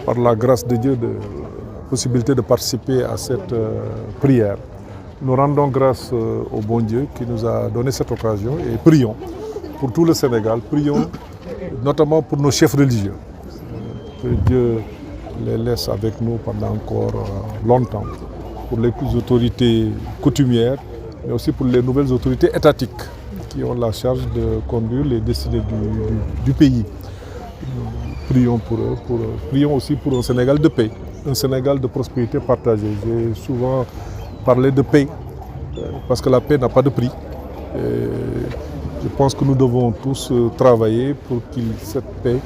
par la grâce de Dieu, de possibilité de participer à cette prière. Nous rendons grâce au bon Dieu qui nous a donné cette occasion et prions pour tout le Sénégal, prions notamment pour nos chefs religieux. Que Dieu les laisse avec nous pendant encore longtemps, pour les autorités coutumières, mais aussi pour les nouvelles autorités étatiques qui ont la charge de conduire les destinées du pays. Prions pour eux, prions aussi pour un Sénégal de paix, un Sénégal de prospérité partagée. J'ai souvent parlé de paix, parce que la paix n'a pas de prix. Et je pense que nous devons tous travailler pour que cette paix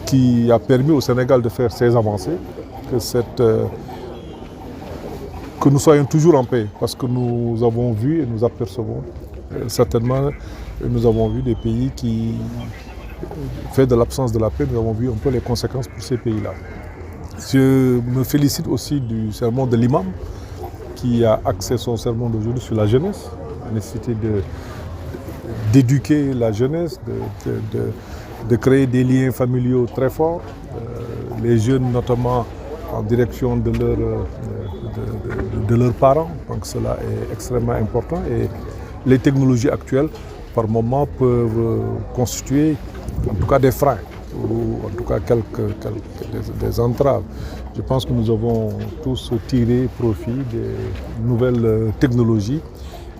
qui a permis au Sénégal de faire ses avancées, que nous soyons toujours en paix, parce que nous avons vu et nous apercevons certainement, nous avons vu des pays qui, fait de l'absence de la paix, nous avons vu un peu les conséquences pour ces pays-là. Je me félicite aussi du sermon de l'imam qui a axé son sermon d'aujourd'hui sur la jeunesse, la nécessité d'éduquer la jeunesse, de créer des liens familiaux très forts, les jeunes notamment en direction de leurs parents, donc cela est extrêmement important et les technologies actuelles par moments peuvent constituer en tout cas des freins ou en tout cas des entraves. Je pense que nous avons tous tiré profit des nouvelles technologies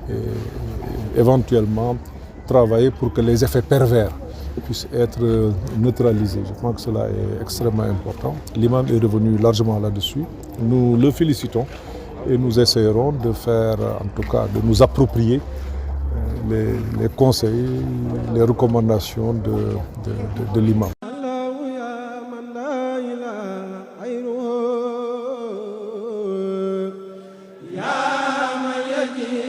et éventuellement travailler pour que les effets pervers puissent être neutralisés. Je pense que cela est extrêmement important. L'imam est revenu largement là-dessus. Nous le félicitons et nous essayerons de faire, en tout cas, de nous approprier les conseils, les recommandations de l'imam. يا من يجيب